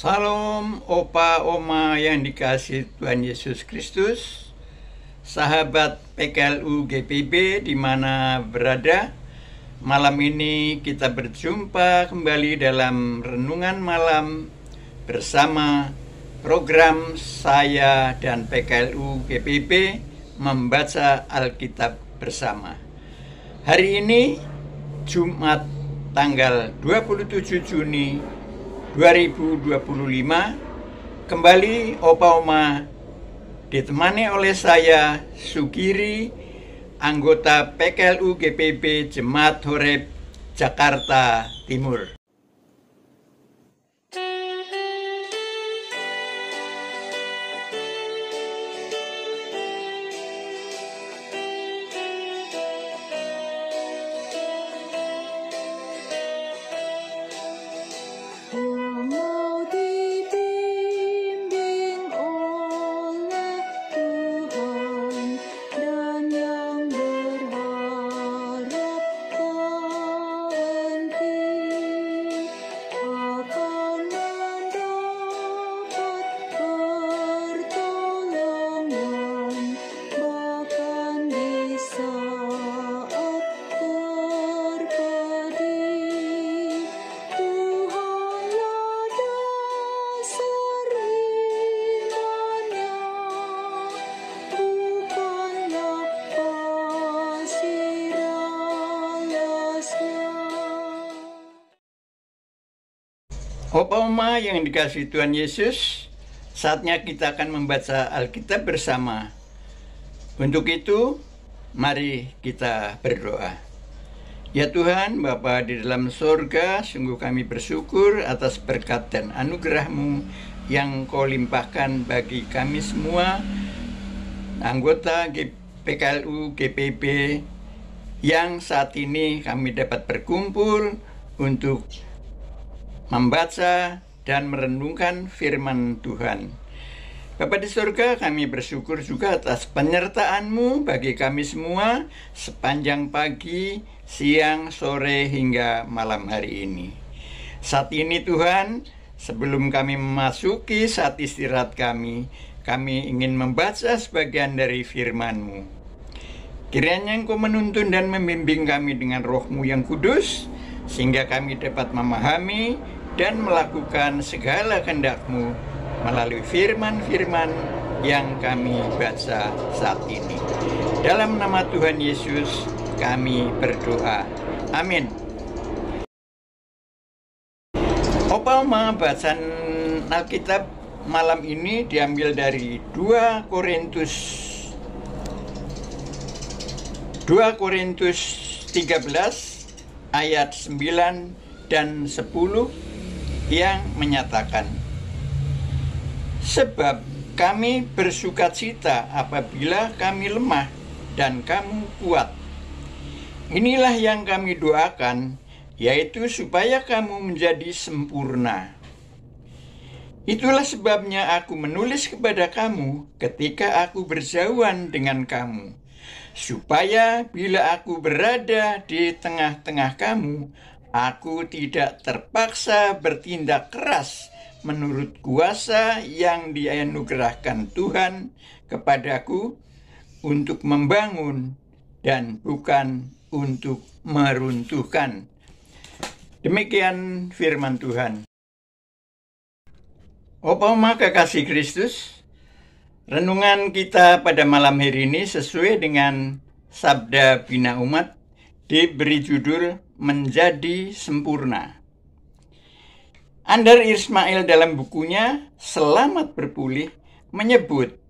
Salam opa oma yang dikasih Tuhan Yesus Kristus, sahabat PKLU GPB di mana berada. Malam ini kita berjumpa kembali dalam renungan malam bersama program saya dan PKLU GPB membaca Alkitab bersama. Hari ini Jumat tanggal 27 Juni 2025, kembali opa oma ditemani oleh saya Sugiri, anggota PKLU GPB Jemaat Horeb Jakarta Timur. Opa oma yang dikasihi Tuhan Yesus, saatnya kita akan membaca Alkitab bersama. Untuk itu, mari kita berdoa. Ya Tuhan, Bapa di dalam sorga, sungguh kami bersyukur atas berkat dan anugerah-Mu yang Kau limpahkan bagi kami semua, anggota PKLU GPB, yang saat ini kami dapat berkumpul untuk membaca dan merenungkan firman Tuhan. Bapa di surga, kami bersyukur juga atas penyertaan-Mu bagi kami semua sepanjang pagi, siang, sore, hingga malam hari ini. Saat ini Tuhan, sebelum kami memasuki saat istirahat kami ingin membaca sebagian dari firman-Mu. Kiranya Engkau menuntun dan membimbing kami dengan Roh-Mu yang kudus, sehingga kami dapat memahami dan melakukan segala kehendak-Mu melalui firman-firman yang kami baca saat ini. Dalam nama Tuhan Yesus kami berdoa. Amin. Opa oma, bacaan Alkitab malam ini diambil dari 2 Korintus 13 ayat 9 dan 10 yang menyatakan, sebab kami bersukacita apabila kami lemah dan kamu kuat. Inilah yang kami doakan, yaitu supaya kamu menjadi sempurna. Itulah sebabnya aku menulis kepada kamu ketika aku berjauhan dengan kamu, supaya bila aku berada di tengah-tengah kamu, aku tidak terpaksa bertindak keras menurut kuasa yang dianugerahkan Tuhan kepadaku untuk membangun dan bukan untuk meruntuhkan. Demikian firman Tuhan. Opa oma kekasih Kristus, renungan kita pada malam hari ini sesuai dengan Sabda Bina Umat diberi judul Menjadi Sempurna. Andar Ismail dalam bukunya Selamat Berpulih menyebut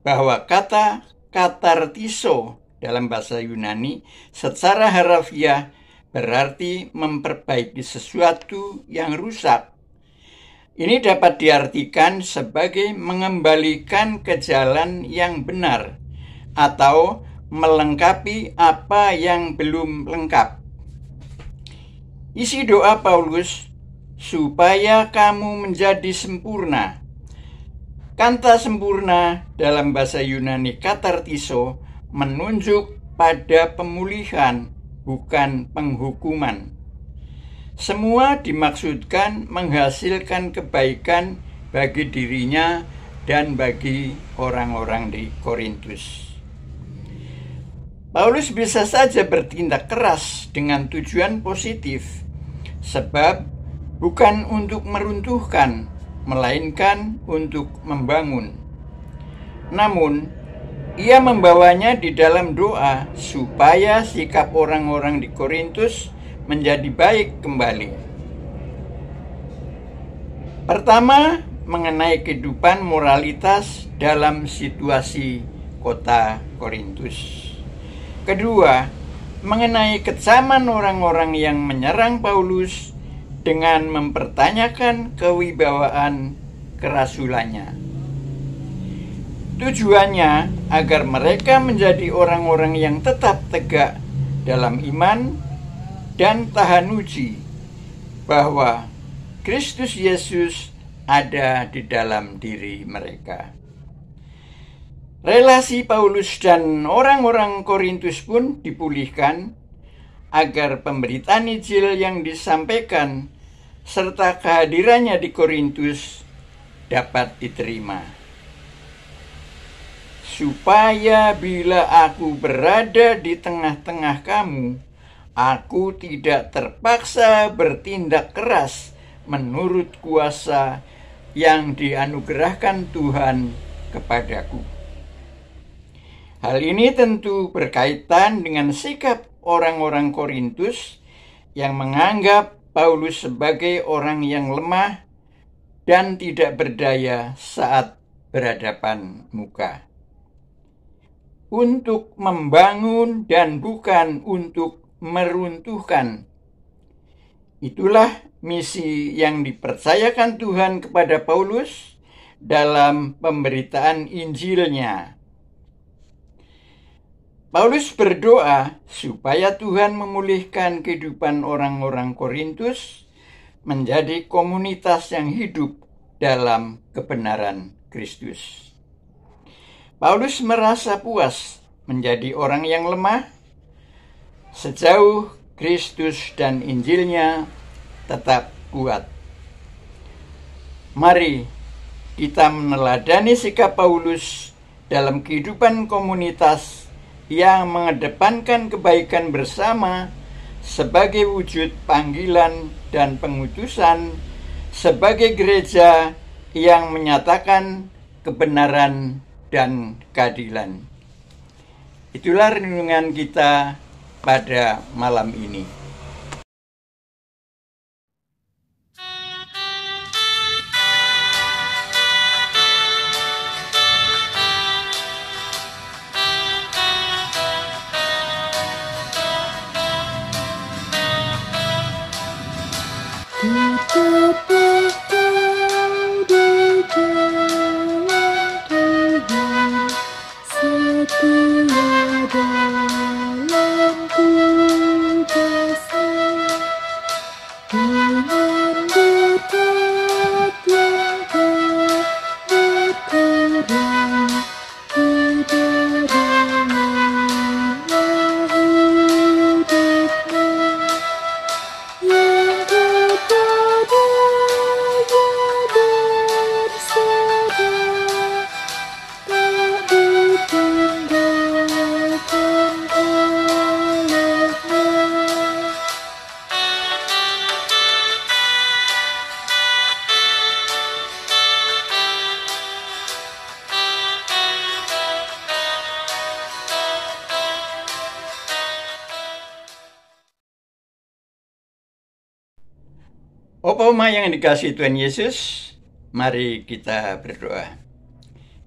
bahwa kata katartiso dalam bahasa Yunani secara harafiah berarti memperbaiki sesuatu yang rusak. Ini dapat diartikan sebagai mengembalikan ke jalan yang benar atau melengkapi apa yang belum lengkap. Isi doa Paulus, supaya kamu menjadi sempurna. Kata sempurna dalam bahasa Yunani katartiso menunjuk pada pemulihan, bukan penghukuman. Semua dimaksudkan menghasilkan kebaikan bagi dirinya dan bagi orang-orang di Korintus. Paulus bisa saja bertindak keras dengan tujuan positif, sebab bukan untuk meruntuhkan, melainkan untuk membangun. Namun, ia membawanya di dalam doa supaya sikap orang-orang di Korintus menjadi baik kembali. Pertama, mengenai kehidupan moralitas dalam situasi kota Korintus. Kedua, mengenai kecaman orang-orang yang menyerang Paulus dengan mempertanyakan kewibawaan kerasulannya. Tujuannya agar mereka menjadi orang-orang yang tetap tegak dalam iman dan tahan uji bahwa Kristus Yesus ada di dalam diri mereka. Relasi Paulus dan orang-orang Korintus pun dipulihkan agar pemberitaan Injil yang disampaikan serta kehadirannya di Korintus dapat diterima. Supaya bila aku berada di tengah-tengah kamu, aku tidak terpaksa bertindak keras menurut kuasa yang dianugerahkan Tuhan kepadaku. Hal ini tentu berkaitan dengan sikap orang-orang Korintus yang menganggap Paulus sebagai orang yang lemah dan tidak berdaya saat berhadapan muka. Untuk membangun dan bukan untuk meruntuhkan. Itulah misi yang dipercayakan Tuhan kepada Paulus dalam pemberitaan Injilnya. Paulus berdoa supaya Tuhan memulihkan kehidupan orang-orang Korintus menjadi komunitas yang hidup dalam kebenaran Kristus. Paulus merasa puas menjadi orang yang lemah sejauh Kristus dan Injilnya tetap kuat. Mari kita meneladani sikap Paulus dalam kehidupan komunitas yang mengedepankan kebaikan bersama sebagai wujud panggilan dan pengutusan sebagai gereja yang menyatakan kebenaran dan keadilan. Itulah renungan kita pada malam ini. Umpama yang dikasihi Tuhan Yesus, mari kita berdoa.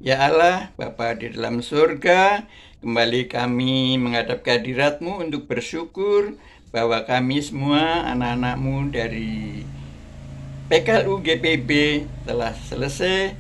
Ya Allah, Bapa di dalam surga, kembali kami menghadap kehadirat-Mu untuk bersyukur bahwa kami semua anak-anak-Mu dari PKLU GPB telah selesai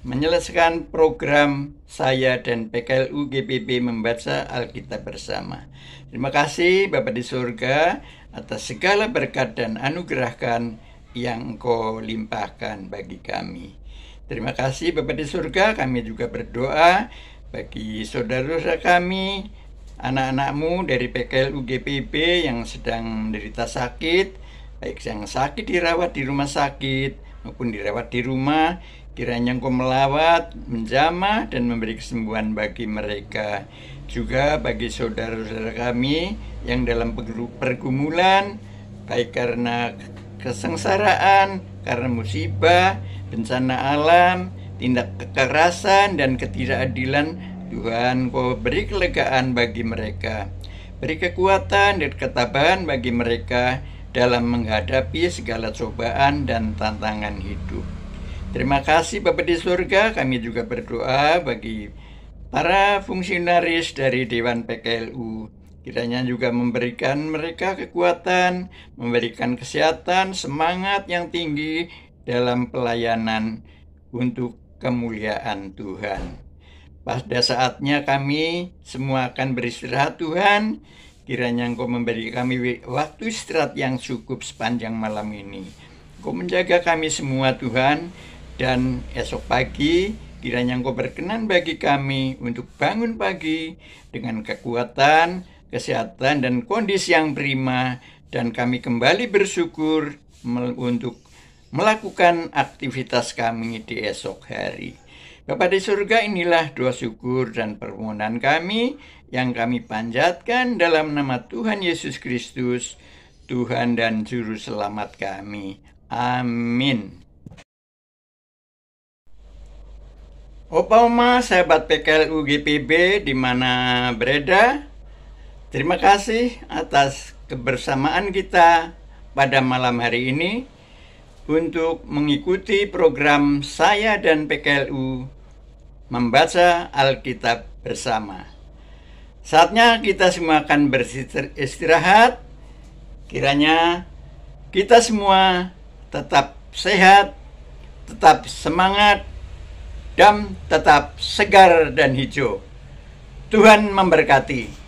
menyelesaikan program saya dan PKLU GPB membaca Alkitab bersama. Terima kasih Bapa di surga atas segala berkat dan anugerahkan yang Engkau limpahkan bagi kami. Terima kasih Bapa di surga, kami juga berdoa bagi saudara-saudara kami anak-anakmu dari PKLU GPIB yang sedang menderita sakit, baik yang sakit dirawat di rumah sakit maupun dirawat di rumah, kiranya Engkau melawat, menjamah, dan memberi kesembuhan bagi mereka. Juga bagi saudara-saudara kami yang dalam pergumulan, baik karena kesengsaraan, karena musibah, bencana alam, tindak kekerasan, dan ketidakadilan, Tuhan, Kau beri kelegaan bagi mereka. Beri kekuatan dan ketabahan bagi mereka dalam menghadapi segala cobaan dan tantangan hidup. Terima kasih Bapa di surga. Kami juga berdoa bagi para fungsionaris dari Dewan PKLU. Kiranya juga memberikan mereka kekuatan, memberikan kesehatan, semangat yang tinggi dalam pelayanan untuk kemuliaan Tuhan. Pada saatnya kami semua akan beristirahat Tuhan. Kiranya Engkau memberi kami waktu istirahat yang cukup sepanjang malam ini. Engkau menjaga kami semua Tuhan. Dan esok pagi kiranya Engkau berkenan bagi kami untuk bangun pagi dengan kekuatan, kesehatan, dan kondisi yang prima. Dan kami kembali bersyukur untuk melakukan aktivitas kami di esok hari. Bapa di surga, inilah doa syukur dan permohonan kami yang kami panjatkan dalam nama Tuhan Yesus Kristus, Tuhan dan Juru Selamat kami. Amin. Opa Oma, sahabat PKLU GPIB di mana berada, terima kasih atas kebersamaan kita pada malam hari ini untuk mengikuti program saya dan PKLU membaca Alkitab bersama. Saatnya kita semua akan beristirahat. Kiranya kita semua tetap sehat, tetap semangat, dan tetap segar dan hijau. Tuhan memberkati.